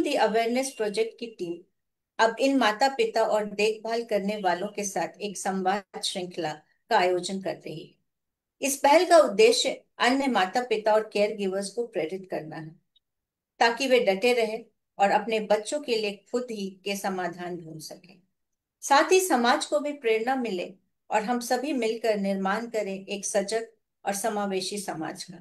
दी awareness project की team अब इन माता पिता और देखभाल करने वालों के साथ एक संवाद श्रृंखला का आयोजन कर रही है। इस पहल का उद्देश्य अन्य माता पिता और केयर गिवर्स को प्रेरित करना है, ताकि वे डटे रहे और अपने बच्चों के लिए खुद ही के समाधान ढूंढ सकें। साथ ही समाज को भी प्रेरणा मिले और हम सभी मिलकर निर्माण करें एक सजग और समावेशी समाज का।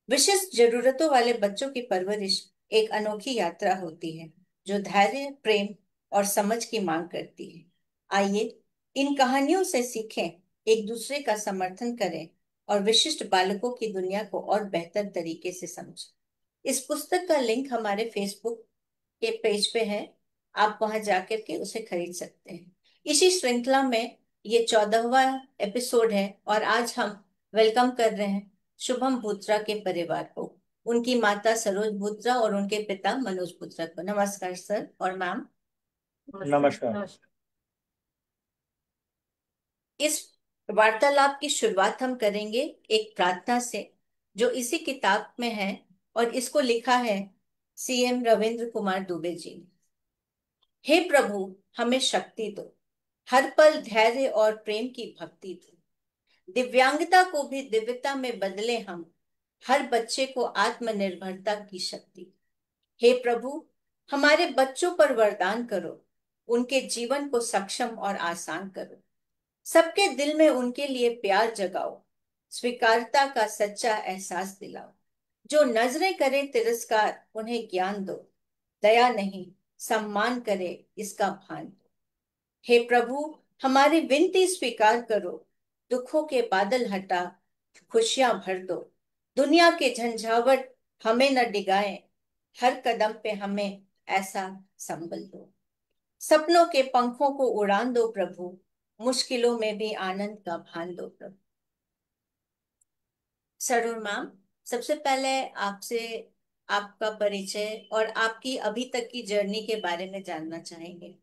विशिष्ट जरूरतों वाले बच्चों की परवरिश एक अनोखी यात्रा होती है, जो धैर्य, प्रेम और समझ की मांग करती है। आइए इन कहानियों से सीखें, एक दूसरे का समर्थन करें और विशिष्ट बालकों की दुनिया को और बेहतर तरीके से समझें। इस पुस्तक का लिंक हमारे फेसबुक के पेज पे है, आप वहां जाकर के उसे खरीद सकते हैं। इसी श्रृंखला में ये 14वां एपिसोड है और आज हम वेलकम कर रहे हैं शुभम बूत्रा के परिवार को, उनकी माता सरोज बूत्रा और उनके पिता मनोज बूत्रा को। नमस्कार सर और मैम। नमस्कार। नमस्कार। इस वार्तालाप की शुरुआत हम करेंगे एक प्रार्थना से, जो इसी किताब में है और इसको लिखा है सीएम रविंद्र कुमार दुबे जी ने। हे प्रभु, हमें शक्ति दो, हर पल धैर्य और प्रेम की भक्ति दो, दिव्यांगता को भी दिव्यता में बदले हम, हर बच्चे को आत्मनिर्भरता की शक्ति। हे प्रभु, हमारे बच्चों पर वरदान करो, उनके जीवन को सक्षम और आसान करो, सबके दिल में उनके लिए प्यार जगाओ, स्वीकारता का सच्चा एहसास दिलाओ। जो नजरें करे तिरस्कार, उन्हें ज्ञान दो, दया नहीं सम्मान करे इसका भान दो। हे प्रभु, हमारी विनती स्वीकार करो, दुखों के बादल हटा खुशियां भर दो, दुनिया के झंझावट हमें न डिगाए, हर कदम पे हमें ऐसा संबल दो, सपनों के पंखों को उड़ान दो प्रभु, मुश्किलों में भी आनंद का भान दो प्रभु। सर और मैम, सबसे पहले आपसे आपका परिचय और आपकी अभी तक की जर्नी के बारे में जानना चाहेंगे।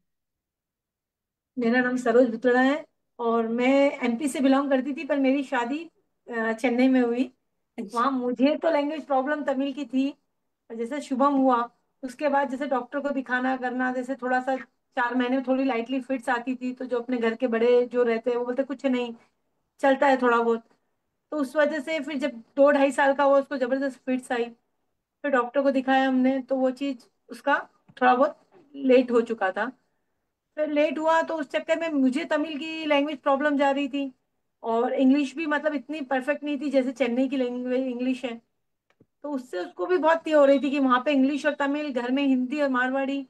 मेरा नाम सरोज बुतड़ा है और मैं एमपी से बिलोंग करती थी, पर मेरी शादी चेन्नई में हुई। वहाँ मुझे तो लैंग्वेज प्रॉब्लम तमिल की थी। और जैसे शुभम हुआ, उसके बाद जैसे डॉक्टर को दिखाना करना, जैसे थोड़ा सा 4 महीने में थोड़ी लाइटली फिट्स आती थी, तो जो अपने घर के बड़े जो रहते हैं वो बोलते कुछ नहीं, चलता है थोड़ा बहुत। तो उस वजह से फिर जब 2 ढाई साल का हुआ, उसको जबरदस्त फिट्स आई। फिर डॉक्टर को दिखाया हमने, तो वो चीज उसका थोड़ा बहुत लेट हो चुका था। फिर लेट हुआ तो उस चक्कर में मुझे तमिल की लैंग्वेज प्रॉब्लम जा रही थी, और इंग्लिश भी मतलब इतनी परफेक्ट नहीं थी जैसे चेन्नई की लैंग्वेज इंग्लिश है। तो उससे उसको भी बहुत ये हो रही थी कि वहां पे इंग्लिश और तमिल, घर में हिंदी और मारवाड़ी।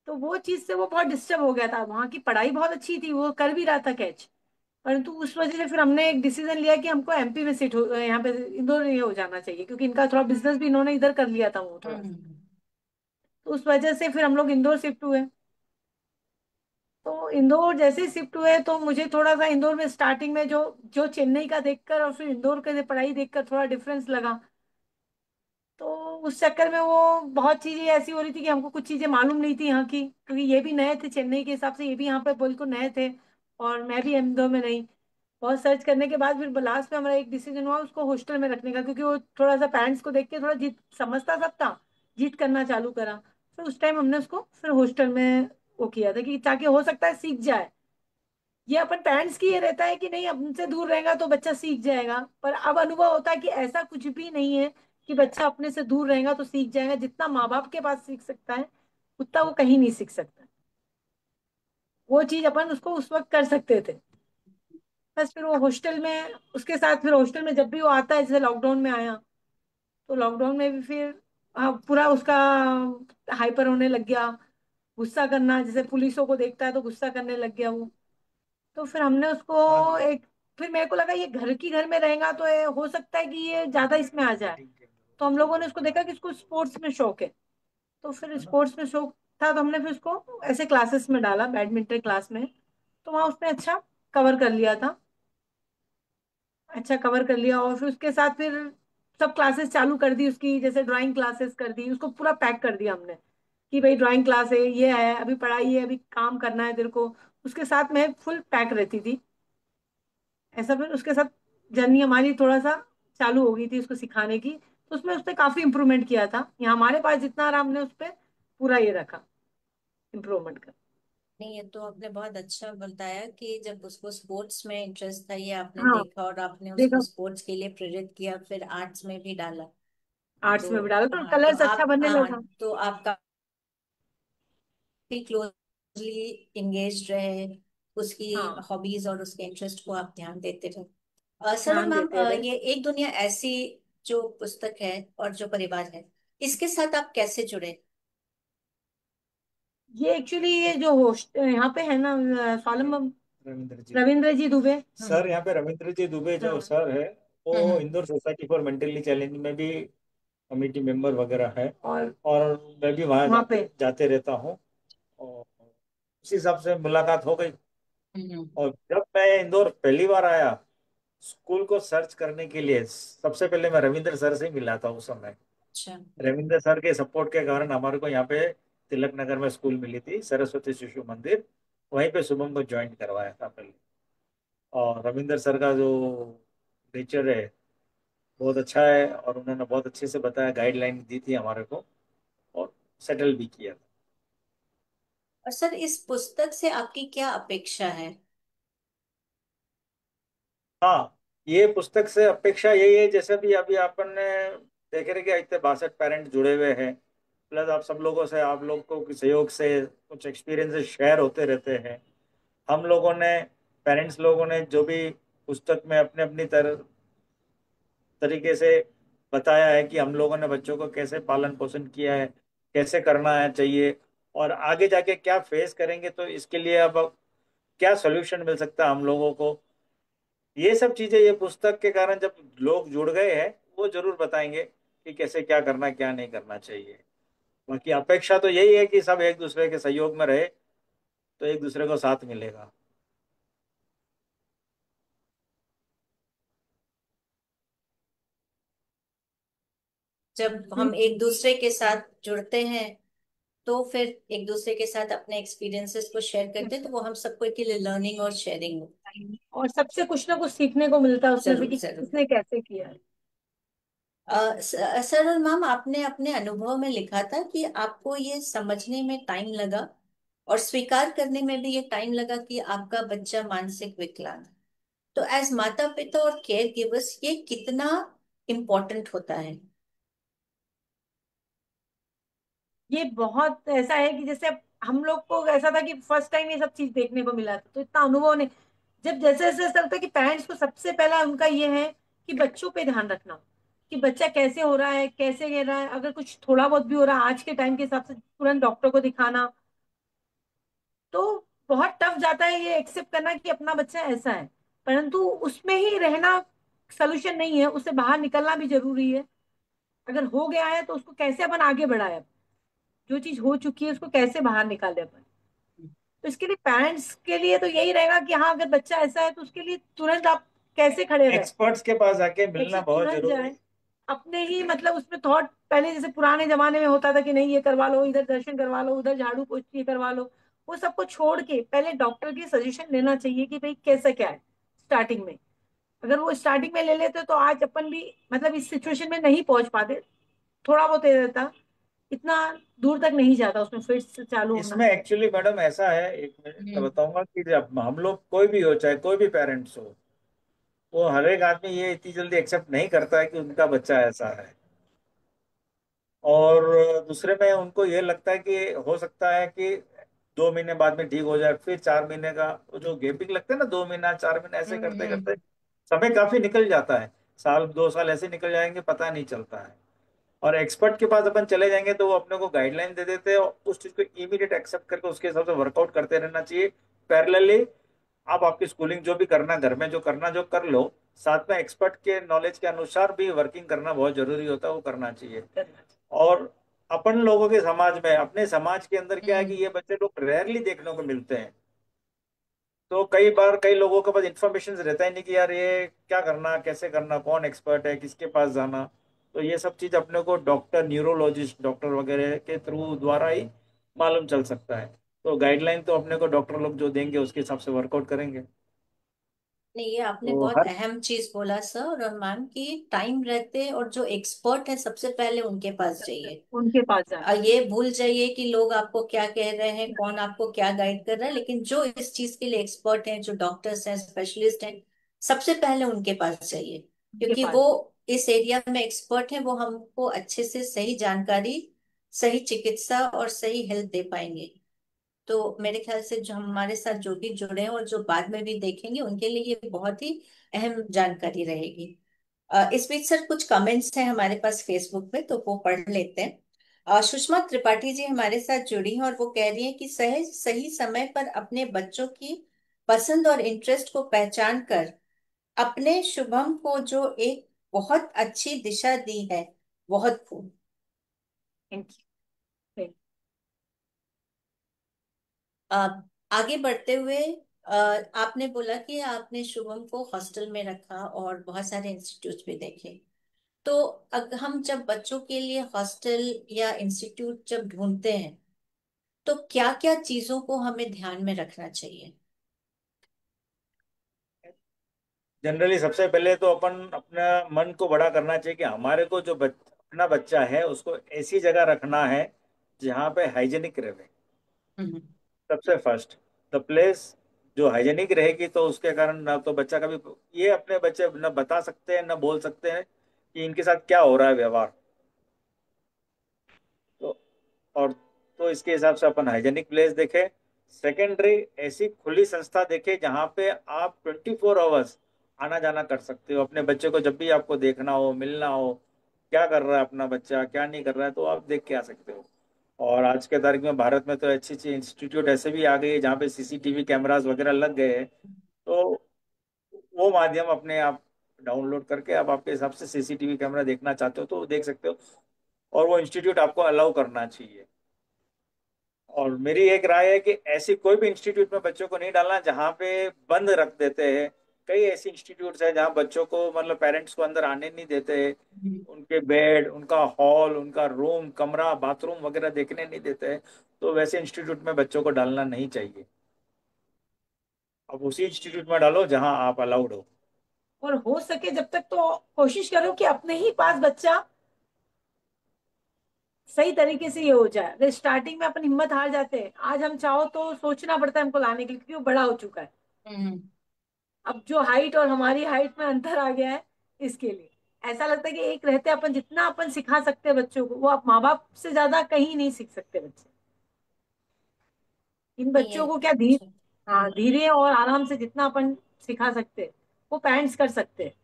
तो वो चीज से वो बहुत डिस्टर्ब हो गया था। वहां की पढ़ाई बहुत अच्छी थी, वो कर भी रहा था कैच। परंतु उस वजह से फिर हमने एक डिसीजन लिया कि हमको एमपी में सिट हो, यहाँ पे इंदौर ये हो जाना चाहिए, क्योंकि इनका थोड़ा बिजनेस भी इन्होंने इधर कर लिया था वो थोड़ा सा। हम्म। तो उस वजह से फिर हम लोग इंदौर शिफ्ट हुए। तो इंदौर जैसे शिफ्ट हुए तो मुझे थोड़ा सा इंदौर में स्टार्टिंग में जो जो चेन्नई का देखकर और फिर इंदौर के पढ़ाई देखकर थोड़ा डिफरेंस लगा। तो उस चक्कर में वो बहुत चीजें ऐसी हो रही थी कि हमको कुछ चीजें मालूम नहीं थी यहाँ की, क्योंकि ये भी नए थे चेन्नई के हिसाब से, ये भी यहाँ पे बिल्कुल नए थे। और मैं भी इंदौर में नहीं। बहुत सर्च करने के बाद फिर लास्ट में हमारा एक डिसीजन हुआ उसको हॉस्टल में रखने का, क्योंकि वो थोड़ा सा पेरेंट्स को देख के थोड़ा जिद समझता सब था, जिद करना चालू करा। फिर उस टाइम हमने उसको फिर हॉस्टल में वो किया था कि ताकि हो सकता है सीख जाए। ये अपन पेरेंट्स की ये रहता है कि नहीं, अब उनसे दूर रहेगा तो बच्चा सीख जाएगा, पर अब अनुभव होता है कि ऐसा कुछ भी नहीं है कि बच्चा अपने से दूर रहेगा तो सीख जाएगा। जितना माँ बाप के पास सीख सकता है, उतना वो कहीं नहीं सीख सकता। वो चीज अपन उसको उस वक्त कर सकते थे। बस फिर वो हॉस्टल में उसके साथ, फिर हॉस्टल में जब भी वो आता है, जैसे लॉकडाउन में आया, तो लॉकडाउन में भी फिर पूरा उसका हाइपर होने लग गया, गुस्सा करना, जैसे पुलिसों को देखता है तो गुस्सा करने लग गया वो। तो फिर हमने उसको एक, फिर मेरे को लगा ये घर की घर में रहेगा तो ये हो सकता है कि ये ज्यादा इसमें आ जाए। तो हम लोगों ने उसको देखा कि इसको स्पोर्ट्स में शौक है, तो फिर स्पोर्ट्स में शौक था तो हमने फिर उसको ऐसे क्लासेस में डाला, बैडमिंटन क्लास में। तो वहाँ उसने अच्छा कवर कर लिया था, अच्छा कवर कर लिया। और फिर उसके साथ फिर सब क्लासेस चालू कर दी उसकी, जैसे ड्राइंग क्लासेस कर दी, उसको पूरा पैक कर दिया हमने कि भाई ड्राइंग क्लास है, ये है, अभी पढ़ाई है, अभी काम करना है तेरे को। उसके साथ मैं फुल पैक रहती थी। ऐसा फिर उसके साथ जर्नी हमारी थोड़ा सा चालू हो गई थी उसको सिखाने की। तो उसमें उसने काफी इम्प्रूवमेंट किया था। यहाँ हमारे पास जितना रहा हमने उस पर पूरा ये रखा इम्प्रूवमेंट का। नहीं, ये तो आपने बहुत अच्छा बताया कि जब उसको स्पोर्ट्स में इंटरेस्ट था, ये आपने हाँ देखा और आपने उसको देखा, स्पोर्ट्स के लिए प्रेरित किया, फिर आर्ट्स में भी डाला। आर्ट्स तो में भी डाला तो हाँ, तो कलर्स अच्छा आप बनने हाँ, लगा। तो आप काफी क्लोजली इंगेज रहे, उसकी हाँ हॉबीज और उसके इंटरेस्ट को आप ध्यान देते रहे। सर और ध्यान मैम, देते रहे। ये एक दुनिया ऐसी जो पुस्तक है और जो परिवार है, इसके साथ आप कैसे जुड़े? ये एक्चुअली ये जो होस्ट यहाँ पे है ना, सालम रविंद्र जी दुबे। रविंद्र जी दुबे। सर यहाँ पे रविंद्र जी दुबे जो हाँ सर है, वो हम्म। Indore society for mentally challenge में भी कमेटी मेंबर वगैरह है। और और मैं भी वहाँ वहाँ पे जाते रहता हूँ। और उसी हिसाब से मुलाकात हो गई। हम्म। और जब मैं इंदौर पहली बार आया स्कूल को सर्च करने के लिए, सबसे पहले मैं रविंद्र सर से ही मिला था उस समय। अच्छा। रविंद्र सर के सपोर्ट के कारण हमारे को यहाँ पे तिलक नगर में स्कूल मिली थी, सरस्वती शिशु मंदिर। वहीं पे शुभम को ज्वाइन करवाया था पहले। और रविंद्र सर का जो नेचर है बहुत अच्छा है, और उन्होंने बहुत अच्छे से बताया, गाइडलाइन दी थी हमारे को, और सेटल भी किया था। और सर, इस पुस्तक से आपकी क्या अपेक्षा है? हाँ, ये पुस्तक से अपेक्षा यही है, जैसे भी अभी अपन ने देखे रहे कि इतने 62 पेरेंट जुड़े हुए हैं, प्लस आप सब लोगों से, आप लोग को के सहयोग से कुछ एक्सपीरियंसेस शेयर होते रहते हैं। हम लोगों ने, पेरेंट्स लोगों ने जो भी पुस्तक में अपने अपनी तरीके से बताया है कि हम लोगों ने बच्चों को कैसे पालन पोषण किया है, कैसे करना है चाहिए, और आगे जाके क्या फेस करेंगे, तो इसके लिए अब क्या सोल्यूशन मिल सकता है हम लोगों को। ये सब चीजें ये पुस्तक के कारण जब लोग जुड़ गए हैं, वो जरूर बताएंगे कि कैसे क्या करना क्या नहीं करना चाहिए। बाकी अपेक्षा तो यही है कि सब एक दूसरे के सहयोग में रहे, तो एक दूसरे को साथ मिलेगा। जब हम एक दूसरे के साथ जुड़ते हैं, तो फिर एक दूसरे के साथ अपने एक्सपीरियंसेस को शेयर करते हैं, तो वो हम सबको के लिए लर्निंग और शेयरिंग होती और सबसे कुछ ना कुछ सीखने को मिलता है है। उसमें से जरूर कि जरूर। किसने कैसे किया है। सर और मैम, आपने अपने अनुभव में लिखा था कि आपको ये समझने में टाइम लगा और स्वीकार करने में भी ये टाइम लगा कि आपका बच्चा मानसिक विकलांग है। तो एज माता पिता और केयर गिवर्स, ये कितना इम्पोर्टेंट होता है? ये बहुत ऐसा है कि जैसे हम लोग को ऐसा था कि फर्स्ट टाइम ये सब चीज देखने को मिला था, तो इतना अनुभव नहीं। जब जैसे जैसे ऐसा लगता है कि पेरेंट्स को सबसे पहला उनका ये है कि बच्चों पे ध्यान रखना, कि बच्चा कैसे हो रहा है, कैसे गिर रहा है, अगर कुछ थोड़ा बहुत भी हो रहा है आज के टाइम के हिसाब से तुरंत डॉक्टर को दिखाना। तो बहुत टफ जाता है ये एक्सेप्ट करना कि अपना बच्चा ऐसा है, परंतु उसमें ही रहना सोल्यूशन नहीं है, उससे बाहर निकलना भी जरूरी है। अगर हो गया है तो उसको कैसे अपन आगे बढ़ाए, जो चीज हो चुकी है उसको कैसे बाहर निकाले अपन। तो इसके लिए पेरेंट्स के लिए तो यही रहेगा कि हाँ, अगर बच्चा ऐसा है तो उसके लिए तुरंत आप कैसे खड़े रहे, एक्सपर्ट्स के पास आके मिलना कैसे बहुत तुरंत जरूरी। जाए। अपने ही मतलब उसमें थॉट, पहले जैसे पुराने जमाने में होता था कि नहीं ये करवा लो, इधर दर्शन करवा लो, उधर झाड़ू पोछी ये करवा लो, वो सबको छोड़ के पहले डॉक्टर की सजेशन लेना चाहिए कि भाई कैसा क्या है स्टार्टिंग में। अगर वो स्टार्टिंग में ले लेते तो आज अपन भी मतलब इस सिचुएशन में नहीं पहुंच पाते। थोड़ा बहुत ये रहता, इतना दूर तक नहीं जाता उसमें फिर से चालू होना। इसमें एक्चुअली मैडम ऐसा है, एक मिनट मैं हम्म। बताऊंगा कि जब हम लोग कोई भी हो, चाहे कोई भी पेरेंट्स हो, वो हर एक आदमी ये इतनी जल्दी एक्सेप्ट नहीं करता है कि उनका बच्चा ऐसा है। और दूसरे में उनको ये लगता है कि हो सकता है कि 2 महीने बाद में ठीक हो जाए, फिर 4 महीने का वो जो गैपिंग लगता है ना, 2 महीना 4 महीने ऐसे करते करते समय काफी निकल जाता है। साल 2 साल ऐसे निकल जाएंगे, पता नहीं चलता है। और एक्सपर्ट के पास अपन चले जाएंगे तो वो अपने को गाइडलाइन दे देते हैं, और उस चीज को इमीडिएट एक्सेप्ट करके उसके हिसाब से वर्कआउट करते रहना चाहिए। पैरेलली आप आपकी स्कूलिंग जो भी करना, घर में जो करना जो कर लो, साथ में एक्सपर्ट के नॉलेज के अनुसार भी वर्किंग करना बहुत जरूरी होता है, वो करना चाहिए। और अपन लोगों के समाज में, अपने समाज के अंदर क्या है कि हम्म। ये बच्चे लोग रेयरली देखने को मिलते हैं। तो कई बार कई लोगों के पास इंफॉर्मेशन रहता ही नहीं कि यार ये क्या करना, कैसे करना, कौन एक्सपर्ट है, किसके पास जाना। तो ये सब चीज अपने को डॉक्टर, न्यूरोलॉजिस्ट डॉक्टर वगैरह के थ्रू द्वारा ही मालूम चल सकता है। तो गाइडलाइन तो अपने को डॉक्टर लोग जो देंगे उसके हिसाब से वर्कआउट करेंगे। नहीं, ये आपने तो बहुत हर अहम चीज बोला सर और मैम, कि टाइम रहते और जो एक्सपर्ट है सबसे पहले उनके पास जाइए। उनके पास जाना। ये भूल जाइए कि लोग आपको क्या कह रहे हैं, कौन आपको क्या गाइड कर रहा है, लेकिन जो इस चीज के लिए एक्सपर्ट हैं, जो डॉक्टर्स हैं, स्पेशलिस्ट हैं, सबसे पहले उनके पास जाइए। उनके क्योंकि पास वो जाना। इस एरिया में एक्सपर्ट हैं, वो हमको अच्छे से सही जानकारी, सही चिकित्सा और सही हेल्प दे पाएंगे। तो मेरे ख्याल से जो हमारे साथ जो भी जुड़े हैं और जो बाद में भी देखेंगे, उनके लिए ये बहुत ही अहम जानकारी रहेगी। इस बीच सर कुछ कमेंट्स हैं हमारे पास फेसबुक पे, तो वो पढ़ लेते हैं। सुषमा त्रिपाठी जी हमारे साथ जुड़ी हैं और वो कह रही हैं कि सही सही समय पर अपने बच्चों की पसंद और इंटरेस्ट को पहचान कर अपने शुभम को जो एक बहुत अच्छी दिशा दी है, बहुत खूब। Thank you. अ, आगे बढ़ते हुए, आपने बोला कि आपने शुभम को हॉस्टल में रखा और बहुत सारे इंस्टीट्यूट भी देखे। तो हम जब बच्चों के लिए हॉस्टल या इंस्टीट्यूट जब ढूंढते हैं, तो क्या क्या चीजों को हमें ध्यान में रखना चाहिए? जनरली सबसे पहले तो अपन अपना मन को बड़ा करना चाहिए कि हमारे को जो अपना बच्चा है उसको ऐसी जगह रखना है जहाँ पे हाइजेनिक रहे। हम्म। सबसे फर्स्ट, द प्लेस जो हाइजेनिक रहेगी, तो उसके कारण ना तो बच्चा कभी, ये अपने बच्चे न बता सकते हैं न बोल सकते हैं कि इनके साथ क्या हो रहा है व्यवहार। तो और तो इसके हिसाब से अपन हाइजेनिक प्लेस देखें। सेकेंडरी, ऐसी खुली संस्था देखें जहाँ पे आप 24 आवर्स आना जाना कर सकते हो। अपने बच्चे को जब भी आपको देखना हो, मिलना हो, क्या कर रहा है अपना बच्चा, क्या नहीं कर रहा है, तो आप देख के आ सकते हो। और आज के तारीख में भारत में तो अच्छी अच्छी इंस्टीट्यूट ऐसे भी आ गई है जहाँ पे सीसीटीवी कैमरास वगैरह लग गए हैं। तो वो माध्यम अपने आप डाउनलोड करके आप आपके हिसाब से सीसीटीवी कैमरा देखना चाहते हो तो देख सकते हो। और वो इंस्टीट्यूट आपको अलाउ करना चाहिए। और मेरी एक राय है कि ऐसी कोई भी इंस्टीट्यूट में बच्चों को नहीं डालना जहाँ पे बंद रख देते हैं। कई ऐसी इंस्टीट्यूट्स हैं जहाँ बच्चों को, मतलब पेरेंट्स को अंदर आने नहीं देते हैं। हम्म। उनके बेड, उनका हॉल, उनका रूम, कमरा, बाथरूम वगैरह देखने नहीं देते हैं। तो वैसे इंस्टीट्यूट में बच्चों को डालना नहीं चाहिए। अब उसी इंस्टीट्यूट में डालो जहाँ आप अलाउड हो। और हो सके जब तक तो कोशिश करो कि अपने ही पास बच्चा सही तरीके से ये हो जाए। अगर स्टार्टिंग में अपन हिम्मत हार जाते हैं, आज हम चाहो तो सोचना पड़ता है हमको लाने के लिए, क्योंकि वो बड़ा हो चुका है। हम्म। अब जो हाइट और हमारी हाइट में अंतर आ गया है, इसके लिए ऐसा लगता है कि एक रहते अपन जितना अपन सिखा सकते हैं बच्चों को, वो आप माँ बाप से ज्यादा कहीं नहीं सीख सकते बच्चे। इन नहीं है। बच्चों को क्या धीरे, अच्छा। हाँ धीरे और आराम से जितना अपन सिखा सकते हैं वो पेरेंट्स कर सकते हैं।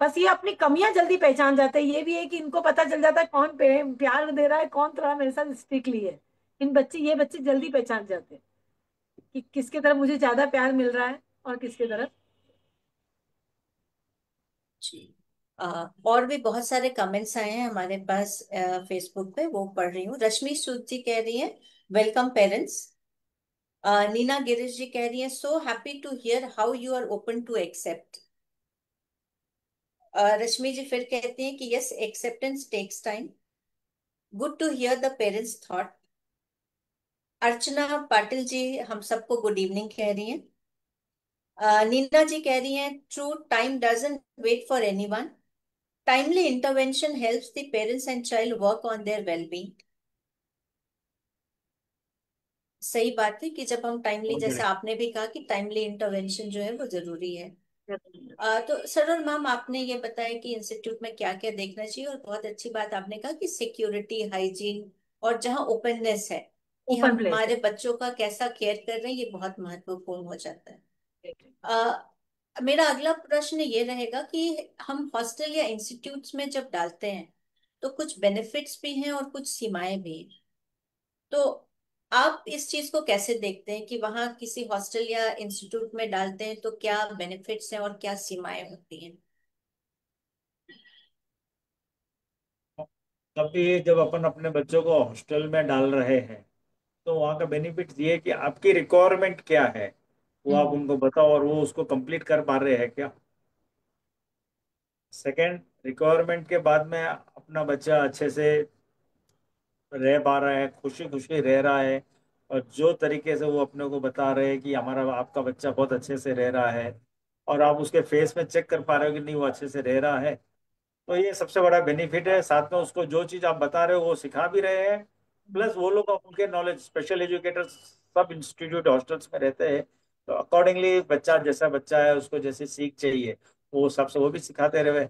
बस ये अपनी कमियां जल्दी पहचान जाते हैं। ये भी है कि इनको पता चल जाता है कौन प्यार दे रहा है, कौन थोड़ा मेरे साथ स्ट्रिक्टली है। ये बच्चे जल्दी पहचान जाते हैं कि किसके तरफ मुझे ज्यादा प्यार मिल रहा है और किसके तरफ। जी। और भी बहुत सारे कमेंट्स आए हैं हमारे पास फेसबुक पे, वो पढ़ रही हूँ। रश्मि सूद जी कह रही हैं, वेलकम पेरेंट्स। नीना गिरीश जी कह रही हैं, so happy to hear how you are open to accept. Rashmi ji फिर कहती हैं कि yes, acceptance takes time. Good to hear the parents thought. Archana Patil ji हम सबको गुड इवनिंग कह रही हैं। नीना जी कह रही हैं, true, time doesn't wait for anyone. Timely intervention helps the parents and child work on their wellbeing. सही बात है कि जब हम टाइमली, बहुत जैसे बढ़िया। आपने भी कहा कि टाइमली इंटरवेंशन जो है वो जरूरी है। तो सर और मैम, आपने ये बताया कि इंस्टीट्यूट में क्या क्या देखना चाहिए, और बहुत अच्छी बात आपने कहा कि सिक्योरिटी, हाइजीन और जहाँ ओपननेस है, कि हम ओपन प्लेस है। हमारे बच्चों का कैसा केयर कर रहे हैं, ये बहुत महत्वपूर्ण हो जाता है। मेरा अगला प्रश्न ये रहेगा कि हम हॉस्टल या इंस्टीट्यूट्स में जब डालते हैं, तो कुछ बेनिफिट्स भी हैं और कुछ सीमाएं भी हैं। तो आप इस चीज को कैसे देखते हैं कि वहां किसी हॉस्टल या इंस्टीट्यूट में डालते हैं तो क्या बेनिफिट्स हैं और क्या सीमाएं होती हैं? तभी जब अपन अपने बच्चों को हॉस्टल में डाल रहे हैं तो वहाँ का बेनिफिट ये है कि आपकी रिक्वायरमेंट क्या है वो आप हम्म। उनको बताओ और वो उसको कंप्लीट कर पा रहे हैं क्या। सेकंड, रिक्वायरमेंट के बाद में अपना बच्चा अच्छे से रह पा रहा है, खुशी खुशी रह रहा है, और जो तरीके से वो अपने को बता रहे हैं कि हमारा आपका बच्चा बहुत अच्छे से रह रहा है, और आप उसके फेस में चेक कर पा रहे हो कि नहीं वो अच्छे से रह रहा है। तो ये सबसे बड़ा बेनिफिट है। साथ में उसको जो चीज आप बता रहे हो वो सिखा भी रहे हैं, प्लस वो लोग उनके नॉलेज, स्पेशल एजुकेटर्स सब इंस्टीट्यूट हॉस्टल्स में रहते हैं, तो अकॉर्डिंगली बच्चा जैसा बच्चा है उसको जैसी सीख चाहिए वो सबसे वो भी सिखाते रहे।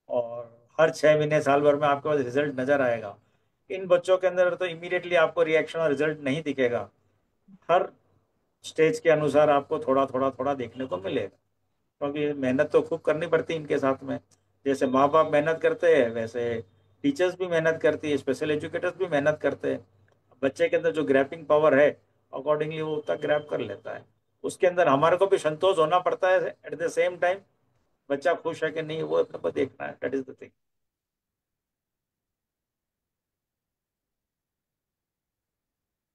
और हर 6 महीने साल भर में आपके पास रिजल्ट नजर आएगा। इन बच्चों के अंदर तो इमीडिएटली आपको रिएक्शन और रिजल्ट नहीं दिखेगा, हर स्टेज के अनुसार आपको थोड़ा थोड़ा थोड़ा देखने को मिलेगा। क्योंकि मेहनत तो खूब करनी पड़ती है इनके साथ में। जैसे माँ बाप मेहनत करते हैं वैसे टीचर्स भी मेहनत करती है, स्पेशल एजुकेटर्स भी मेहनत करते हैं। बच्चे के अंदर जो ग्रैपिंग पावर है अकॉर्डिंगली वो उतना ग्रैप कर लेता है। उसके अंदर हमारे को भी संतोष होना पड़ता है, एट द सेम टाइम बच्चा खुश है कि नहीं वो अपने को देखना है, दैट इज द थिंग।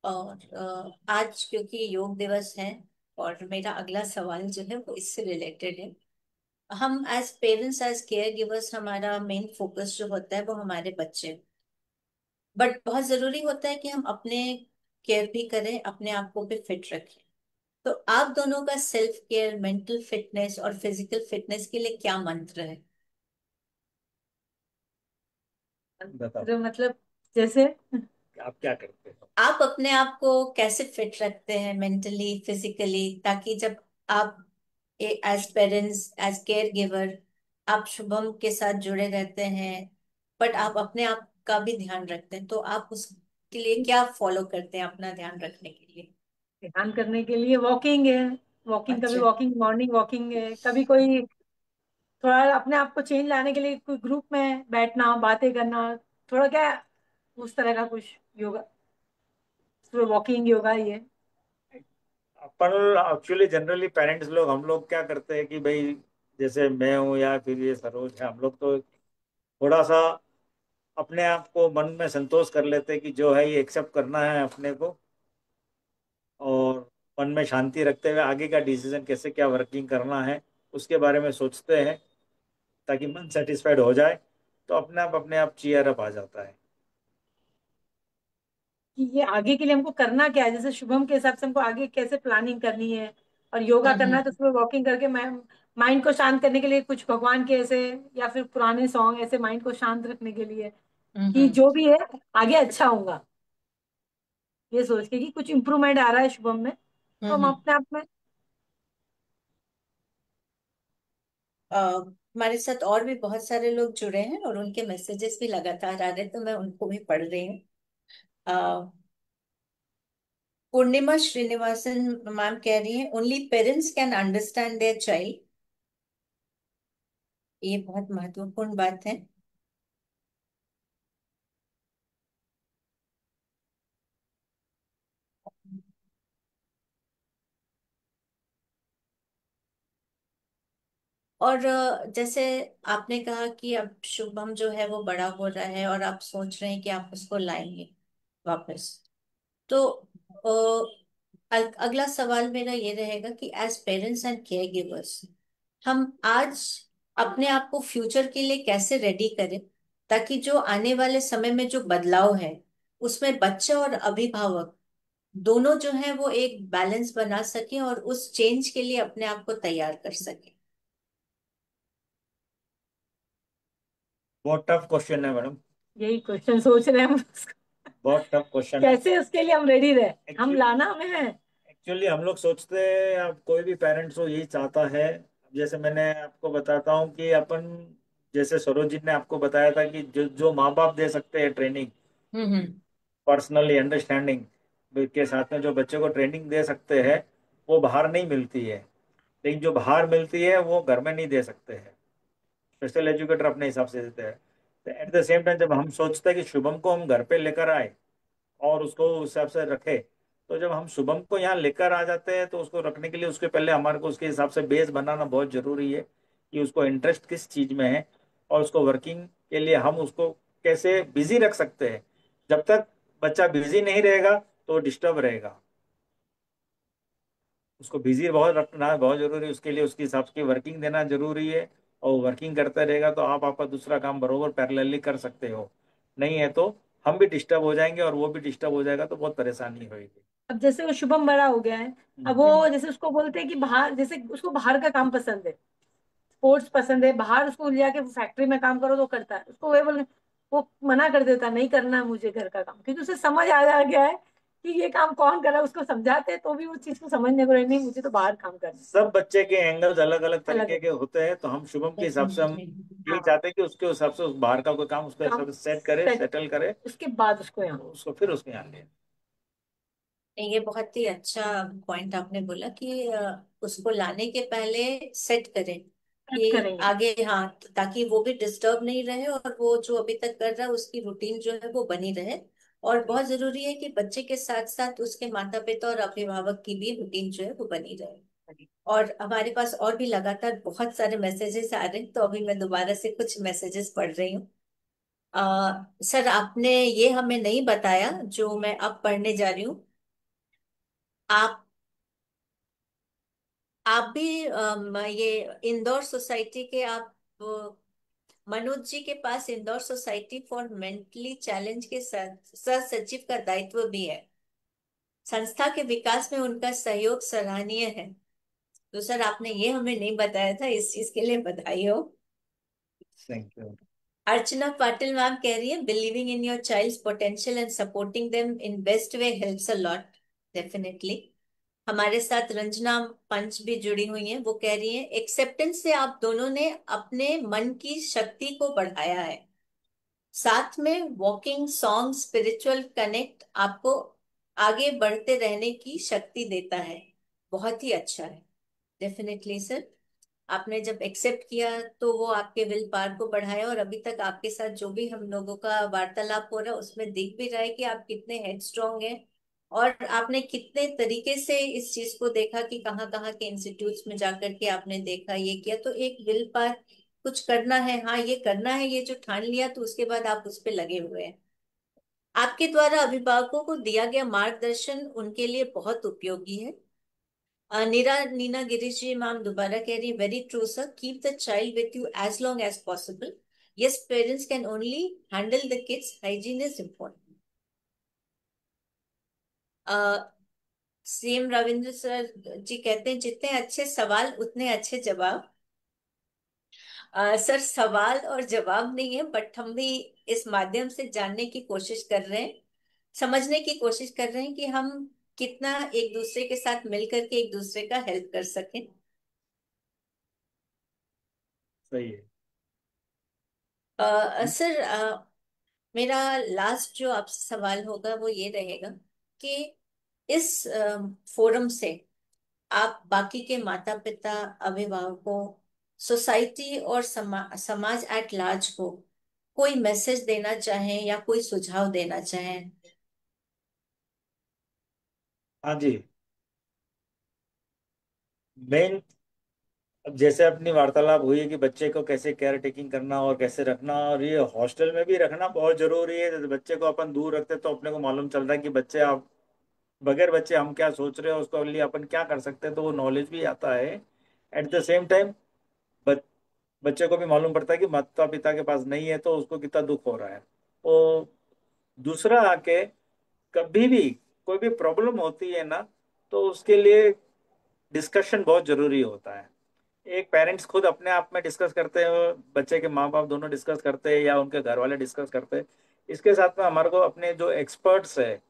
और आज क्योंकि योग दिवस है, और मेरा अगला सवाल जो है वो इससे रिलेटेड है। हम as parents, as care givers, हमारा मेन फोकस जो होता है वो हमारे बच्चे, बट बहुत जरूरी होता है कि हम अपने केयर भी करें, अपने आप को भी फिट रखें। तो आप दोनों का सेल्फ केयर, मेंटल फिटनेस और फिजिकल फिटनेस के लिए क्या मंत्र है? बताओ तो मतलब जैसे आप क्या करते हो। आप अपने आप को कैसे फिट रखते हैं, मेंटली, फिजिकली, ताकि जब आप as parents, as care giver, आप शुभम के साथ जुड़े रहते हैं, बट आप अपने आप का भी ध्यान रखते हैं, तो आप उसके लिए क्या फॉलो करते हैं अपना ध्यान रखने के लिए? ध्यान करने के लिए वॉकिंग है। वॉकिंग, कभी अच्छा। वॉकिंग, मॉर्निंग वॉकिंग है, कभी कोई थोड़ा अपने आप को चेंज लाने के लिए कोई ग्रुप में बैठना, बातें करना, थोड़ा क्या उस तरह का कुछ योगा, वॉकिंग योगा ही है। अपन एक्चुअली जनरली पेरेंट्स लोग हम लोग क्या करते हैं कि भाई जैसे मैं हूँ या फिर ये सरोज है, हम लोग तो थोड़ा सा अपने आप को मन में संतोष कर लेते हैं कि जो है ये एक्सेप्ट करना है अपने को, और मन में शांति रखते हुए आगे का डिसीजन कैसे क्या वर्किंग करना है उसके बारे में सोचते हैं, ताकि मन सेटिस्फाइड हो जाए तो अपने आप चीयर अप आ जाता है। कि ये आगे के लिए हमको करना क्या है, जैसे शुभम के हिसाब से हमको आगे कैसे प्लानिंग करनी है। और योगा करना है तो हम्म। उसमें वॉकिंग करके माइंड को शांत करने के लिए कुछ भगवान के ऐसे या फिर पुराने सॉन्ग ऐसे माइंड को शांत रखने के लिए, कि हम्म। जो भी है आगे अच्छा होगा, ये सोच के कि कुछ इम्प्रूवमेंट आ रहा है शुभम में, तो हम हम्म। अपने आप में। हमारे साथ और भी बहुत सारे लोग जुड़े हैं और उनके मैसेजेस भी लगातार आ रहे हैं, तो मैं उनको भी पढ़ रही हूँ। अ, पूर्णिमा श्रीनिवासन मैम कह रही हैं, only parents can understand their child. ये बहुत महत्वपूर्ण बात है। और जैसे आपने कहा कि अब शुभम जो है वो बड़ा हो रहा है और आप सोच रहे हैं कि आप उसको लाएंगे वापस, तो अगला सवाल मेरा ये रहेगा कि as parents and care givers, हम आज अपने आप को फ्यूचर के लिए कैसे रेडी करें, ताकि जो आने वाले समय में जो बदलाव है उसमें बच्चे और अभिभावक दोनों जो है वो एक बैलेंस बना सके और उस चेंज के लिए अपने आप को तैयार कर सके। बहुत टफ क्वेश्चन है मैडम। यही क्वेश्चन सोच रहे हैं हम उसको। बहुत टफ क्वेश्चन है। कैसे उसके लिए हम रेडी रहे, हम एक्चुअली लाना हमें है। एक्चुअली हम लोग सोचते हैं, अब कोई भी पेरेंट्स हो यही चाहता है। जैसे मैंने आपको बताता हूँ कि अपन, जैसे सरोजित ने आपको बताया था कि जो जो माँ बाप दे सकते हैं ट्रेनिंग, हम्म। पर्सनली अंडरस्टैंडिंग के साथ में जो बच्चे को ट्रेनिंग दे सकते हैं वो बाहर नहीं मिलती है। लेकिन जो बाहर मिलती है वो घर में नहीं दे सकते हैं, स्पेशल एजुकेटर अपने हिसाब से देते हैं। तो एट द सेम टाइम जब हम सोचते हैं कि शुभम को हम घर पे लेकर आए और उसको उस हिसाब से रखे, तो जब हम शुभम को यहाँ लेकर आ जाते हैं तो उसको रखने के लिए उसके पहले हमारे को उसके हिसाब से बेस बनाना बहुत जरूरी है कि उसको इंटरेस्ट किस चीज में है, और उसको वर्किंग के लिए हम उसको कैसे बिजी रख सकते हैं। जब तक बच्चा बिजी नहीं रहेगा तो डिस्टर्ब रहेगा। उसको बिजी बहुत रखना बहुत जरूरी है, उसके लिए उसके हिसाब की वर्किंग देना जरूरी है। और वर्किंग करते रहेगा तो आप आपका दूसरा काम बरोबर पैरेलली कर सकते हो। नहीं है तो हम भी डिस्टर्ब हो जाएंगे और वो भी डिस्टर्ब हो जाएगा तो बहुत परेशानी होगी। अब जैसे वो शुभम बड़ा हो गया है, अब हम्म। वो जैसे उसको बोलते हैं कि बाहर, जैसे उसको बाहर का काम पसंद है, स्पोर्ट्स पसंद है, बाहर उसको ले जाके फैक्ट्री में काम करो तो करता है, उसको वो मना कर देता है, नहीं करना है मुझे घर का काम, क्योंकि उसे समझ आ गया है कि ये काम कौन कर रहा है। उसको समझाते हैं तो भी वो चीज को समझने को नहीं, मुझे तो बाहर काम करना सब बच्चे के एंगल्स अलग अलग है, अलग तरीके के होते हैं, तो हम शुभम के हिसाब से हम डेफिनेटली। यही हाँ, चाहते हैं कि उसके हिसाब से उस बाहर का कोई काम उसके काम हिसाब से सेट करे, सेट, सेटल करे, उसके बाद उसको यहाँ उसको फिर उसके यहाँ ले। नहीं, ये बहुत ही अच्छा पॉइंट आपने बोला कि उसको लाने के पहले सेट करें सेट कि करेंगे। आगे, हाँ, ताकि वो भी डिस्टर्ब नहीं रहे और वो जो अभी तक कर रहा है उसकी रूटीन जो है वो बनी रहे। और बहुत जरूरी है कि बच्चे के साथ साथ उसके माता पिता और अभिभावक की भी रूटीन जो है वो बनी रहे। और हमारे पास और भी लगातार बहुत सारे मैसेजेस आ रहे हैं, तो अभी मैं दोबारा से कुछ मैसेजेस पढ़ रही हूँ। सर, आपने ये हमें नहीं बताया जो मैं अब पढ़ने जा रही हूँ। आप आप भी ये इंदौर सोसाइटी के, आप मनोज जी के पास Indore society for mentally challenge के सह सचिव का दायित्व भी है। संस्था के विकास में उनका सहयोग सराहनीय है। तो सर, आपने ये हमें नहीं बताया था, इस चीज के लिए बधाई हो। Thank you. Archana Patil ma'am कह रही है, believing in your child's potential and supporting them in best way helps a lot. Definitely. हमारे साथ रंजना पंच भी जुड़ी हुई हैं, वो कह रही हैं, एक्सेप्टेंस से आप दोनों ने अपने मन की शक्ति को बढ़ाया है। साथ में वॉकिंग सॉन्ग स्पिरिचुअल कनेक्ट आपको आगे बढ़ते रहने की शक्ति देता है। बहुत ही अच्छा है। Definitely sir. आपने जब एक्सेप्ट किया तो वो आपके विल पावर को बढ़ाया, और अभी तक आपके साथ जो भी हम लोगों का वार्तालाप हो रहा है उसमें दिख भी रहा है कि आप कितने हेड स्ट्रांग हैं। और आपने कितने तरीके से इस चीज को देखा कि कहाँ कहाँ के इंस्टीट्यूट्स में जाकर के आपने देखा, ये किया, तो एक विल पावर, कुछ करना है, हाँ ये करना है, ये जो ठान लिया तो उसके बाद आप उस पे लगे हुए हैं। आपके द्वारा अभिभावकों को दिया गया मार्गदर्शन उनके लिए बहुत उपयोगी है। नीना गिरीश जी मैम दोबारा कह रही है, very true sir, keep the child with you as long as possible. Yes, parents can only handle the kids, hygiene is important. CM Ravindra sir ji कहते हैं, जितने अच्छे सवाल उतने अच्छे जवाब। सर, सवाल और जवाब नहीं है, बट हम भी इस माध्यम से जानने की कोशिश कर रहे हैं, समझने की कोशिश कर रहे हैं कि हम कितना एक दूसरे के साथ मिलकर के एक दूसरे का हेल्प कर सकें। सही है। सर, मेरा लास्ट जो आपसे सवाल होगा वो ये रहेगा कि इस फोरम से आप बाकी के माता पिता, अभिभावकों, सोसाइटी और समाज एट लार्ज को कोई मैसेज देना चाहें या कोई सुझाव देना चाहें। हाँ जी। मेन, अब जैसे अपनी वार्तालाप हुई है कि बच्चे को कैसे केयर टेकिंग करना और कैसे रखना, और ये हॉस्टल में भी रखना बहुत जरूरी है। जैसे बच्चे को अपन दूर रखते तो अपने को मालूम चल रहा है कि बच्चे, आप बगैर बच्चे हम क्या सोच रहे हैं, उसको लिए अपन क्या कर सकते हैं, तो वो नॉलेज भी आता है। एट द सेम टाइम बच्चे को भी मालूम पड़ता है कि माता पिता के पास नहीं है तो उसको कितना दुख हो रहा है। तो दूसरा आके कभी भी कोई भी प्रॉब्लम होती है ना, तो उसके लिए डिस्कशन बहुत जरूरी होता है। एक पेरेंट्स खुद अपने आप में डिस्कस करते हैं, बच्चे के माँ बाप दोनों डिस्कस करते हैं, या उनके घर वाले डिस्कस करते हैं। इसके साथ में हमारे को अपने जो एक्सपर्ट्स है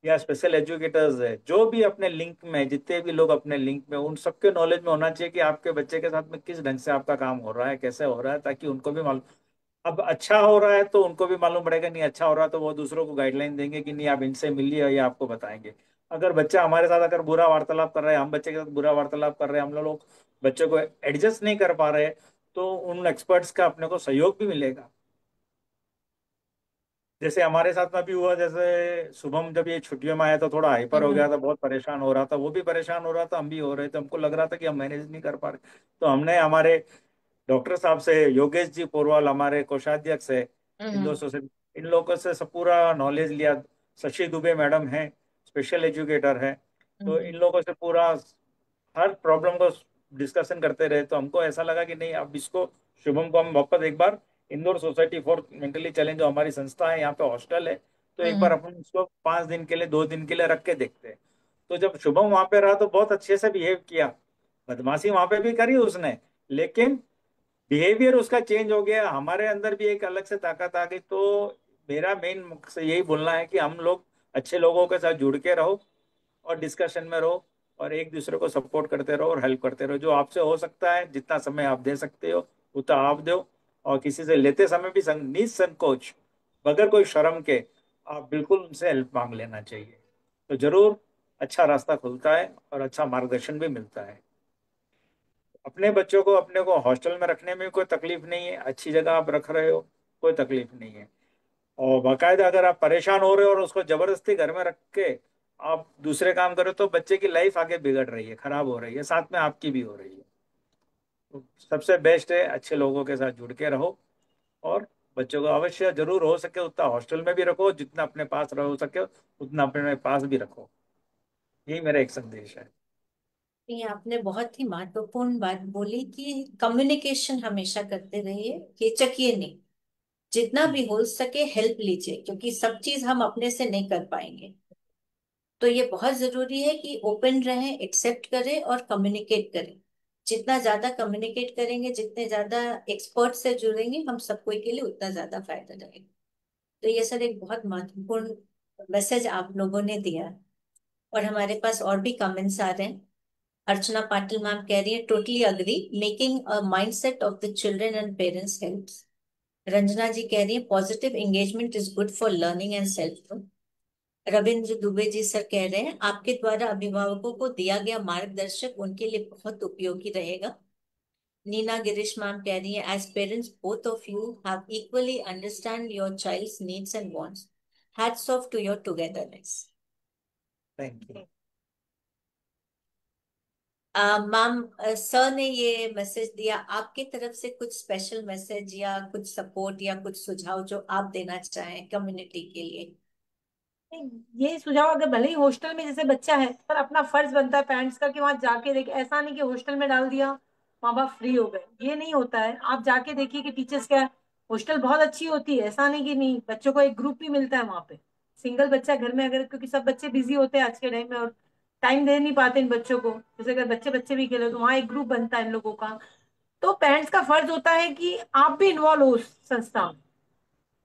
या स्पेशल एजुकेटर्स है, जो भी अपने लिंक में, जितने भी लोग अपने लिंक में, उन सबके नॉलेज में होना चाहिए कि आपके बच्चे के साथ में किस ढंग से आपका काम हो रहा है, कैसे हो रहा है, ताकि उनको भी मालूम। अब अच्छा हो रहा है तो उनको भी मालूम पड़ेगा, नहीं अच्छा हो रहा है तो वो दूसरों को गाइडलाइन देंगे कि नहीं आप इनसे मिलिए, ये आपको बताएंगे। अगर बच्चा हमारे साथ अगर बुरा वार्तालाप कर रहा है, हम बच्चे के साथ बुरा वार्तालाप कर रहे हैं, हम लोग बच्चे को एडजस्ट नहीं कर पा रहे, तो उन एक्सपर्ट्स का अपने को सहयोग भी मिलेगा। जैसे हमारे साथ में भी हुआ, जैसे शुभम जब ये छुट्टियों में आया तो थोड़ा हाइपर हो हम्म। गया था, बहुत परेशान हो रहा था, वो भी परेशान हो रहा था, हम भी हो रहे थे, हमको लग रहा था कि हम मैनेज नहीं कर पा रहे। तो हमने हमारे डॉक्टर साहब से, योगेश जी पोरवाल हमारे कोषाध्यक्ष है इंदौर हम्म। सोसाइटी, इन लोगों से सब पूरा नॉलेज लिया। शशि दुबे मैडम हैं, स्पेशल एजुकेटर हैं, तो इन हम्म। लोगों से पूरा हर प्रॉब्लम को डिस्कशन करते रहे। तो हमको ऐसा लगा कि नहीं, अब इसको, शुभम को हम वापस एक बार Indore society for mentally challenge जो हमारी संस्था है, यहाँ पे हॉस्टल है, तो एक बार हम्म अपन उसको 5 दिन के लिए 2 दिन के लिए रख के देखते हैं। तो जब शुभम वहां पे रहा तो बहुत अच्छे से बिहेव किया, बदमाशी वहां पे भी करी उसने, लेकिन बिहेवियर उसका चेंज हो गया, हमारे अंदर भी एक अलग से ताकत आ गई। तो मेरा मेन मकसद यही बोलना है कि हम लोग अच्छे लोगों के साथ जुड़ के रहो और डिस्कशन में रहो, और एक दूसरे को सपोर्ट करते रहो और हेल्प करते रहो। जो आपसे हो सकता है, जितना समय आप दे सकते हो उतना आप दो, और किसी से लेते समय भी निसंकोच, बगैर कोई शर्म के, आप बिल्कुल उनसे हेल्प मांग लेना चाहिए। तो जरूर अच्छा रास्ता खुलता है और अच्छा मार्गदर्शन भी मिलता है। अपने बच्चों को अपने को हॉस्टल में रखने में कोई तकलीफ नहीं है, अच्छी जगह आप रख रहे हो, कोई तकलीफ नहीं है। और बाकायदा अगर आप परेशान हो रहे हो और उसको जबरदस्ती घर में रख के आप दूसरे काम करो, तो बच्चे की लाइफ आगे बिगड़ रही है, खराब हो रही है, साथ में आपकी भी हो रही है। तो सबसे बेस्ट है अच्छे लोगों के साथ जुड़ के रहो, और बच्चों को अवश्य जरूर हो सके उतना हॉस्टल में भी रखो, जितना अपने पास रहो सके उतना अपने पास भी रखो। यही मेरा एक संदेश है। ये आपने बहुत ही महत्वपूर्ण बात बोली कि कम्युनिकेशन हमेशा करते रहिए, हिचकिए नहीं, जितना भी हो सके हेल्प लीजिए, क्योंकि सब चीज हम अपने से नहीं कर पाएंगे। तो ये बहुत जरूरी है कि ओपन रहें, एक्सेप्ट करें और कम्युनिकेट करें। जितना ज्यादा कम्युनिकेट करेंगे, जितने ज्यादा एक्सपर्ट से जुड़ेंगे हम सबको के लिए, उतना ज्यादा फायदा रहेगा। तो ये सर एक बहुत महत्वपूर्ण मैसेज आप लोगों ने दिया है। और हमारे पास और भी कमेंट्स आ रहे हैं। अर्चना पाटिल मैम कह रही है, totally agree, making a mindset of the children and parents helps. Ranjana ji कह रही है, positive engagement is good for learning and self growth. Ravindra Dubey ji sir कह रहे हैं, आपके द्वारा अभिभावकों को दिया गया मार्गदर्शक उनके लिए बहुत उपयोगी रहेगा। नीना गिरीश मैम कह रही है, as parents both of you have equally understand your child's needs and wants. Hats off to your togetherness. Thank you. Ma'am, sir ने ये मैसेज दिया, आपकी तरफ से कुछ स्पेशल मैसेज या कुछ सपोर्ट या कुछ सुझाव जो आप देना चाहें कम्युनिटी के लिए? नहीं, ये सुझाव, अगर भले ही हॉस्टल में जैसे बच्चा है, पर अपना फर्ज बनता है पेरेंट्स का कि वहां जाके देखे। ऐसा नहीं कि हॉस्टल में डाल दिया, माँ बाप फ्री हो गए, ये नहीं होता है। आप जाके देखिए कि टीचर्स क्या है। हॉस्टल बहुत अच्छी होती है, ऐसा नहीं कि नहीं, बच्चों को एक ग्रुप भी मिलता है वहां पे। सिंगल बच्चा घर में अगर, क्योंकि सब बच्चे बिजी होते हैं आज के टाइम में और टाइम दे नहीं पाते इन बच्चों को, जैसे अगर बच्चे बच्चे भी खेले तो वहां एक ग्रुप बनता है इन लोगों का। तो पेरेंट्स का फर्ज होता है कि आप भी इन्वॉल्व हो उस संस्था में,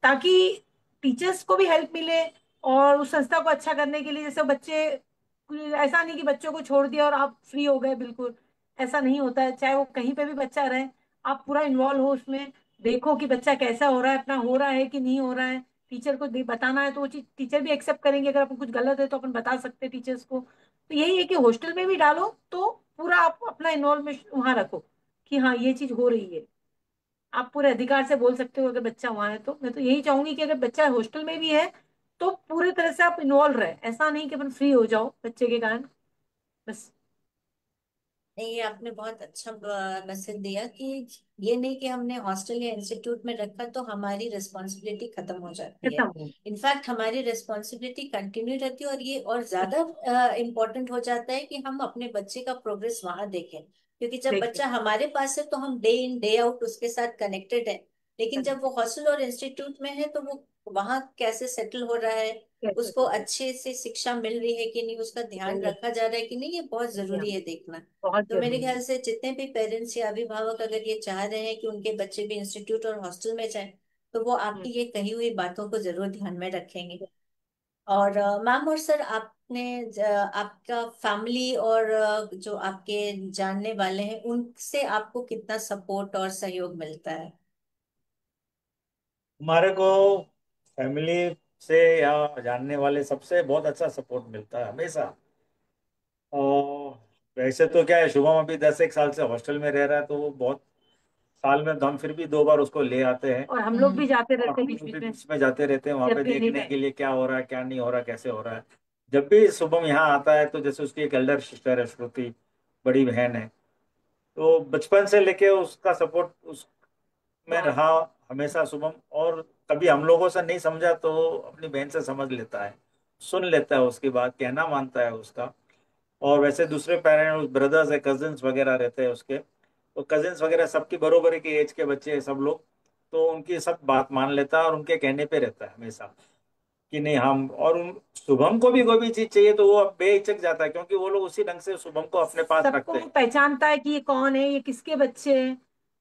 ताकि टीचर्स को भी हेल्प मिले और उस संस्था को अच्छा करने के लिए। जैसे बच्चे, ऐसा नहीं कि बच्चों को छोड़ दिया और आप फ्री हो गए बिल्कुल, ऐसा नहीं होता है। चाहे वो कहीं पे भी बच्चा रहे, आप पूरा इन्वॉल्व हो उसमें, देखो कि बच्चा कैसा हो रहा है, अपना हो रहा है कि नहीं हो रहा है। टीचर को बताना है तो वो चीज टीचर भी एक्सेप्ट करेंगे। अगर अपन कुछ गलत है तो अपन बता सकते हैं टीचर्स को। तो यही है कि हॉस्टल में भी डालो तो पूरा आप अपना इन्वॉल्वमेंट वहां रखो कि हाँ ये चीज हो रही है। आप पूरे अधिकार से बोल सकते हो अगर बच्चा वहां है तो। मैं तो यही चाहूंगी कि अगर बच्चा हॉस्टल में भी है तो पूरी तरह से आप इन्वॉल्व रहे, ऐसा नहीं कि अपन फ्री हो जाओ बच्चे के कारण बस। नहीं, ये आपने बहुत अच्छा मैसेज दिया कि ये नहीं कि हमने हॉस्टल या इंस्टीट्यूट में रखा तो हमारी रिस्पॉन्सिबिलिटी खत्म हो जाती है। खत्म हो। इनफैक्ट हमारी रिस्पॉन्सिबिलिटी कंटिन्यू रहती है, और ये और ज्यादा इम्पोर्टेंट हो जाता है कि हम अपने बच्चे का प्रोग्रेस वहां देखें। क्योंकि जब देखिए बच्चा हमारे पास है तो हम डे इन डे आउट उसके साथ कनेक्टेड है। लेकिन जब वो हॉस्टल और इंस्टीट्यूट में है तो वो वहां कैसे सेटल हो रहा है, कैसे उसको सेटल अच्छे से शिक्षा मिल रही है कि नहीं, उसका ध्यान रखा जा रहा है कि नहीं, ये बहुत जरूरी है देखना। बहुत तो मेरे जरूरी ख्याल से जितने भी पेरेंट्स या अभिभावक अगर ये चाह रहे हैं कि उनके बच्चे भी इंस्टीट्यूट और हॉस्टल में जाएं, तो वो है। आपकी ये कही हुई बातों को जरूर ध्यान में रखेंगे। और मैम और सर, आपने आपका फैमिली और जो आपके जानने वाले हैं उनसे आपको कितना सपोर्ट और सहयोग मिलता है? हमारे को फैमिली से या जानने वाले सबसे बहुत अच्छा सपोर्ट मिलता है हमेशा। और वैसे तो क्या है, शुभम अभी 10 एक साल से हॉस्टल में रह रहा है, तो वो बहुत, साल में हम फिर भी 2 बार उसको ले आते हैं। और हम लोग भी हम्म जाते और रहते हम हैं बीच लोग भी बीच में, बीच में जाते रहते हैं वहां पे जब भी एनी देखने टाइम। के लिए क्या हो रहा है, क्या नहीं हो रहा, कैसे हो रहा है। जब भी शुभम यहाँ आता है, तो जैसे उसकी एक एल्डर सिस्टर है श्रुति, बड़ी बहन है, तो बचपन से लेके उसका सपोर्ट उसमें बहुत। रहा हमेशा शुभम। और कभी हम लोगों से नहीं समझा तो अपनी बहन से समझ लेता है, सुन लेता है उसकी बात, कहना मानता है उसका। और वैसे दूसरे पेरेंट्स, ब्रदर्स है, कजिन्स वगैरह रहते हैं उसके, तो कजिन्स वगैरह सबकी बरोबरी की एज के बच्चे हैं सब लोग, तो उनकी सब बात मान लेता है और उनके कहने पे रहता है हमेशा। कि नहीं हम, और उन शुभम को भी कोई भी चीज चाहिए तो वो अब बेहिचक जाता है, क्योंकि वो लोग उसी ढंग से शुभम को अपने पास रखते सबको हैं। पहचानता है कि ये कौन है, ये किसके बच्चे हैं।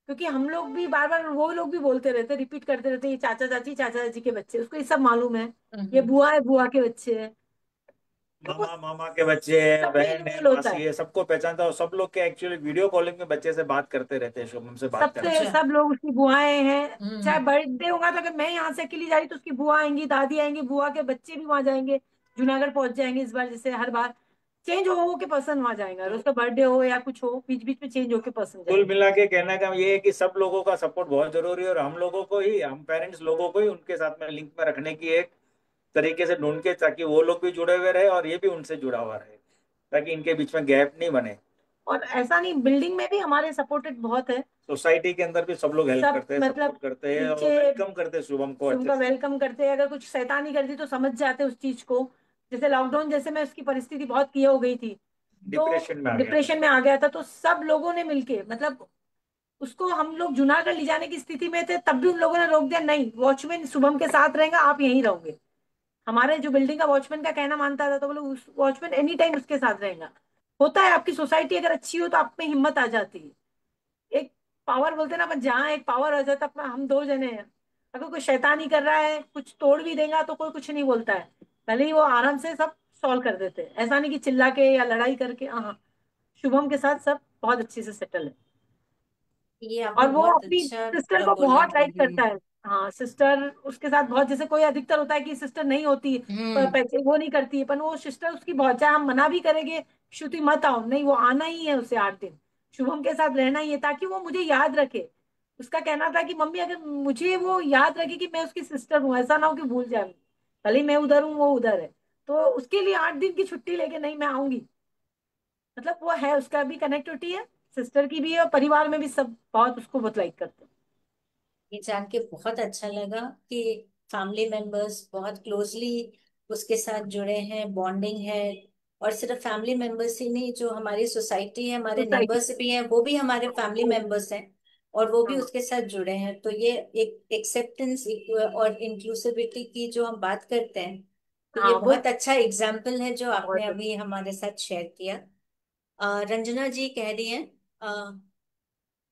क्योंकि हम लोग भी बार बार, वो लोग भी बोलते रहते, रिपीट करते रहते, ये चाचा चाची के बच्चे, उसको ये सब मालूम है। ये हम्म। बुआ है, बुआ के बच्चे हैं। तो वो मामा मामा के बच्चे हैं, सबसे बहन है, इन्वॉल्व होता मासी है। है, सबको पहचानता है। और सब लोग के एक्चुअली वीडियो कॉलिंग में बच्चे से बात करते रहते हैं, शुभम से बात करते सबसे अच्छा। सब लोग उसकी बुआएं हैं। चाहे हम्म। बर्थडे होगा तो अगर मैं यहाँ से अकेली जा रही तो उसकी बुआ आएंगी, दादी आएंगी, बुआ के बच्चे भी वहां जाएंगे, जूनागढ़ पहुंच जाएंगे। इस बार जैसे हर बार चेंज हो के पर्सन वहां जाएगा, अगर उसका बर्थडे हो या कुछ हो, बीच बीच में चेंज होके पर्सन कुल जाएंगे। मिला के कहने का ये है कि सब लोगों का सपोर्ट बहुत जरूरी है, और हम लोगों को ही, हम पेरेंट्स लोगों को ही उनके साथ में लिंक में रखने की एक तरीके से ढूंढ के, ताकि वो लोग भी जुड़े हुए रहे और ये भी उनसे जुड़ा हुआ रहे, ताकि इनके बीच में गैप नहीं बने। और ऐसा नहीं, बिल्डिंग में भी हमारे सपोर्टेड बहुत है। सोसाइटी के अंदर भी सब लोग हेल्प सब करते हैं, मतलब सपोर्ट करते हैं और नीचे वेलकम करते हैं शुभम को अच्छे उनका से। वेलकम करते हैं। अगर कुछ शैतानी कर दी तो समझ जाते उस चीज को। जैसे लॉकडाउन जैसे में उसकी परिस्थिति बहुत ये हो गई थी, तो डिप्रेशन में आ गया था। डिप्रेशन में आ गया था, तो सब लोगों ने मिलके, मतलब उसको हम लोग जूनागढ़ ले जाने की स्थिति में थे, तब भी उन लोगों ने रोक दिया, नहीं वॉचमैन शुभम के साथ रहेगा, आप यहीं रहोगे। हमारे जो बिल्डिंग का वॉचमैन का कहना मानता था, तो बोले उस वॉचमैन एनी टाइम उसके साथ रहेगा। होता है, आपकी सोसाइटी अगर अच्छी हो तो आप में हिम्मत आ जाती है। एक पावर बोलते हैं ना अपन, जहाँ एक पावर आ जाता है, अपना हम दो जने हैं। अगर कोई शैतानी कर रहा है, कुछ तोड़ भी देगा तो कोई कुछ नहीं बोलता है। भले ही वो आराम से सब सॉल्व कर देते हैं, ऐसा नहीं कि चिल्ला के या लड़ाई करके। हाँ, शुभम के साथ सब बहुत अच्छे से सेटल है। ये आपने और वो बहुत अपनी अच्छा सिस्टर को बोला। बहुत लाइक करता है। हाँ, सिस्टर उसके साथ बहुत, जैसे कोई अधिकतर होता है कि सिस्टर नहीं होती, हम्म। पैसे वो नहीं करती है, पर वो सिस्टर उसकी बहुत, चाहे हम मना भी करेंगे, श्रुति मत आओ, नहीं वो आना ही है उसे 8 दिन, शुभम के साथ रहना ही है, ताकि वो मुझे याद रखे। उसका कहना था कि मम्मी अगर मुझे वो याद रखे कि मैं उसकी सिस्टर हूँ, ऐसा ना हो कि भूल जाए, भले ही मैं उधर हूँ वो उधर है। तो उसके लिए 8 दिन की छुट्टी लेके, नहीं मैं आऊंगी। मतलब वो है, उसका भी कनेक्टिविटी है, सिस्टर की भी है, और परिवार में भी सब बहुत उसको बहुत लाइक करते हैं। ये जान के बहुत अच्छा लगा कि फैमिली मेंबर्स बहुत क्लोजली उसके साथ जुड़े हैं, बॉन्डिंग है। और सिर्फ फैमिली मेंबर्स ही नहीं, जो हमारी सोसाइटी है, हमारे सोसाइटी। नेबर्स भी हैं, वो भी हमारे फैमिली मेंबर्स हैं, और वो भी हाँ, उसके साथ जुड़े हैं। तो ये एक एक्सेप्टेंस और इंक्लूसिविटी की जो हम बात करते हैं, तो ये हाँ वो बहुत अच्छा एग्जाम्पल है जो आपने बहुत अभी हमारे साथ शेयर किया। रंजना जी कह रही हैं,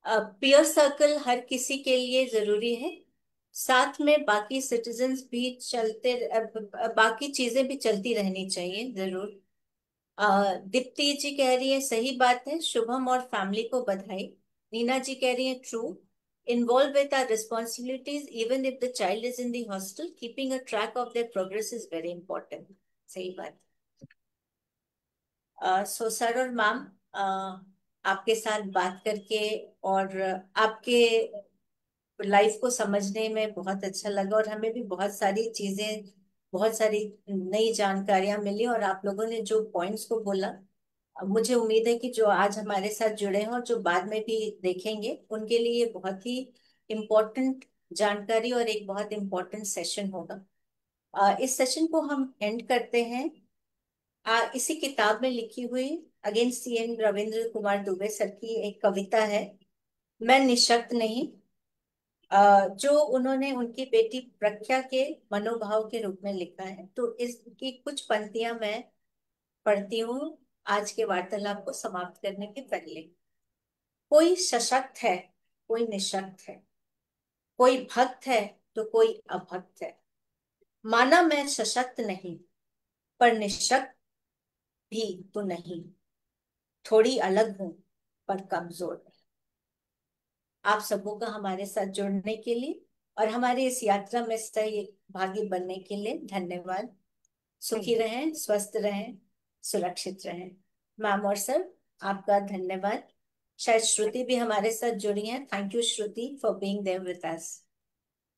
पीयर सर्कल हर किसी के लिए जरूरी है, साथ में बाकी सिटीजन्स भी बाकी चीजें भी चलती रहनी चाहिए जरूर। दीप्ति जी कह रही है सही बात है, शुभम और फैमिली को बधाई। नीना जी कह रही है true, involve with our responsibilities even if the child is in the hostel, keeping a track of their progress is very important. सही बात। सो सर और मैम, आपके साथ बात करके और आपके लाइफ को समझने में बहुत अच्छा लगा, और हमें भी बहुत सारी चीजें, बहुत सारी नई जानकारियां मिली। और आप लोगों ने जो पॉइंट्स को बोला, मुझे उम्मीद है कि जो आज हमारे साथ जुड़े हैं और जो बाद में भी देखेंगे, उनके लिए ये बहुत ही इम्पोर्टेंट जानकारी और एक बहुत इम्पोर्टेंट सेशन होगा। इस सेशन को हम एंड करते हैं। इसी किताब में लिखी हुई, again CN Ravindra Kumar Dubey sir की एक कविता है, मैं निशक्त नहीं, जो उन्होंने उनकी बेटी प्रख्या के मनोभाव के रूप में लिखा है। तो इसकी कुछ पंक्तियां मैं पढ़ती हूँ आज के वार्तालाप को समाप्त करने के पहले। कोई सशक्त है, कोई निशक्त है, कोई भक्त है तो कोई अभक्त है। माना मैं सशक्त नहीं, पर निशक्त भी तो नहीं, थोड़ी अलग हूं पर कमजोर नहीं। आप सबों का हमारे साथ जुड़ने के लिए और हमारी इस यात्रा में सहभागी बनने के लिए धन्यवाद। थैंक सुखी यू। रहें, स्वस्थ रहें, सुरक्षित रहें। मैम और सर, आपका धन्यवाद। शायद श्रुति भी हमारे साथ जुड़ी है। Thank you Shruti for being there with us.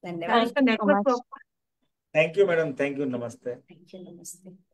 शायद धन्यवाद। उसका thank you so network much. Problem. Thank you madam, thank you, नमस्ते। थैंक यू, नमस्ते।